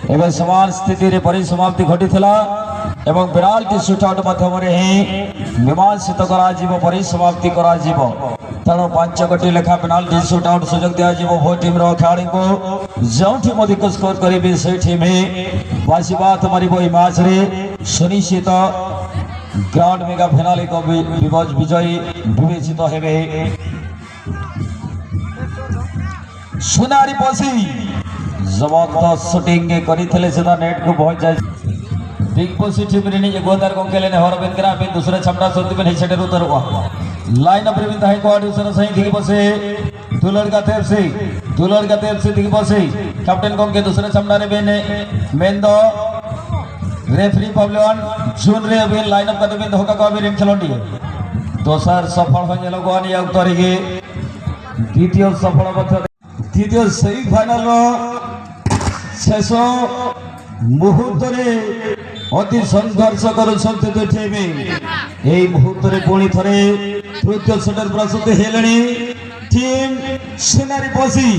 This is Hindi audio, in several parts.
एवं समान स्थिति रे परिसमाप्ति घटिथिला एवं पेनाल्टी शूटआउट माध्यम ही मीमांसित परिसमाप्ति तेणु 5 गोटी लेखा पेनाल्टी शूटआउट सुजोग दिया भो टीम खेलाड़ी को जो टीम अधिक स्कोर करेंगे से टीम बासीबात मारिब ई मैच रे सुनिश्चित ग्राउंड मेगा फाइनाल को विजयी विवेचित हेबे। सुनारी पसी जबरदस्त शूटिंग करथिले सीधा नेट को पहुंच जाय बिग बॉस टीम रे निजे गोदार को केले हर बिंद्रा पे दूसरे छमड़ा सोती में छटे उतर लाइन अप रिविंद हाई कोऑर्डिनेशन सही दिख बसे दुलड़ का तेब से दिख बसे कैप्टन को के दूसरे छमड़ा रे मेन दो रेफरी पवलियन जून रे अभी लाइन अप कर बिंद होका को अभी रिंग चलोंडी दोसर सफल हो गेलो गोनी उतर के द्वितीय सफल द्वितीय सेमीफाइनल शेष मुहूर्त अति संघर्ष कर टीम यही मुहूर्त पुणी थे तृतीय शटर प्रस्तुत हेले टीम सुनारी पसी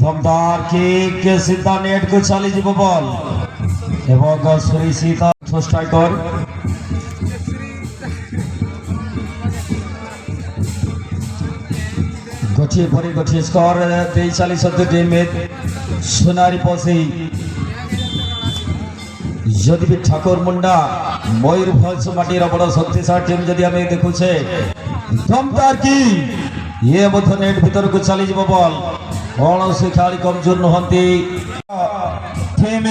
दमदार किक सीधा नेट को चली बॉल एवं सुनिश्चित स्ट्राइकर गोटे पर गोटे स्कोर दे चली टीम सुनारी पसी जदि भी ठाकुर मुंडा मयूरभंज माटीर बड़ शक्तिशाली टीम जदि आम देखुचे दमदार की ये नेट भीतर को चली बॉल कौन से खेलाड़ी कमजोर नुहति टीम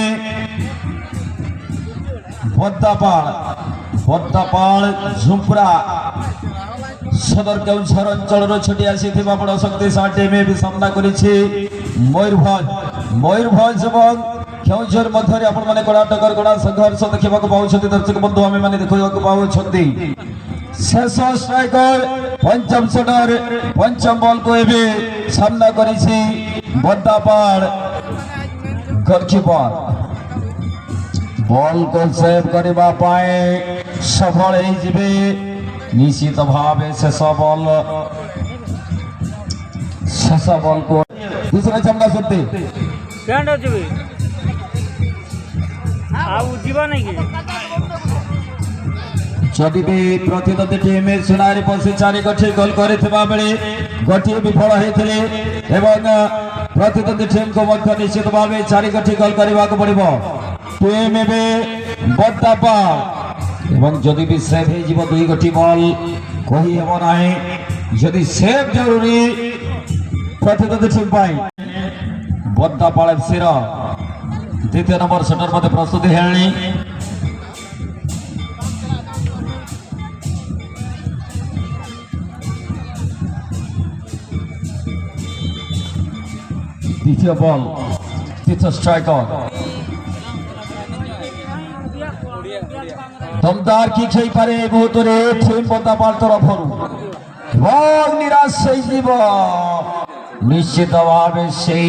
बद्दापाड़ झुंपरा सदर केउझर अंचल छुटी आसी बड़ शक्तिशाली टीम भी सामना करिछि मयूरभंज और केउझर मध्य आपण माने कड़ा टक्कर कड़ा संघर्ष देखा पाउछथि दर्शक बंधु आमे माने देखा पाउछथि शेष स्ट्राइकर पंचम शटर पंचम बॉल को एबे सामना करिछि बद्दापाड़ गोलकीपर बॉल को सेव करबा पाए सफल हो जिबे निश्चित भाव शेष बॉल को दूसरा चमड़ा सुनते जदि भी प्रतिद्वंदी टीम सुनारी पसी 4 गोटी गोल करथिबा बेले गोटी विफल होइथिले एवं प्रतिद्वंदी टीम को मध्य निश्चित भाव 4 गोटी गोल करबा को पड़िबो टीम एबे बद्दापाड़ एवं जदि भी सेव हो जिवो 2 गोटी बॉल कहि हेबो नाही जदि सेव जरूरी प्रतिद्वंदी टीम पाई बद्दापाड़ एफसी द्वितीय नंबर शटर मध्य प्रस्तुति हेलनी द्वितीय बॉल द्वितीय स्ट्राइकर दमदार किक होई पारे बहुत रे टीम बद्दापाड़ तरफ बॉल निराश होई जीव निश्चित भाव से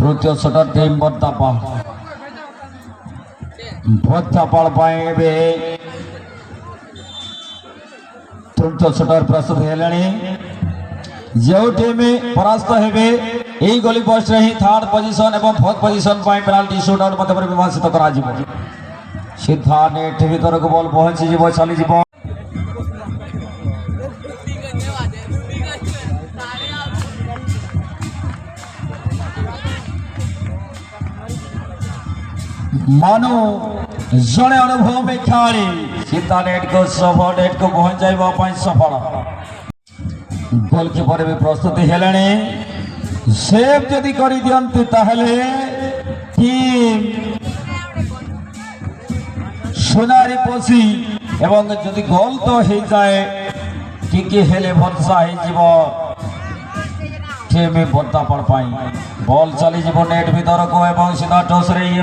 तृतीय शटर टीम बद्दापाड़ पाए तृतीय शटर प्रस्तुत हेले जो टीम परास्त हेबे यही गोली पोस्ट ही थर्ड पोजीशन एवं फोर्थ पोजीशन पेनाल्टी शूटआउट मध्य मीमांसित करा सीधा नेट भीतर को बॉल पहुंची जीव चली जीव मानो जड़े अनुभव में खेलाड़ी सीधा नेट को पहुंच जाए सफल गोलकीपर भी प्रस्तुति हेले सेव जदि कर दियंती ताहले टीम सुनारी पसी एवं जदि गोल तो हो जाए टिके हेले भरसा हो टीम बद्दापाड़ बॉल चली नेट भीतर को एवं सीधा टॉस रे ये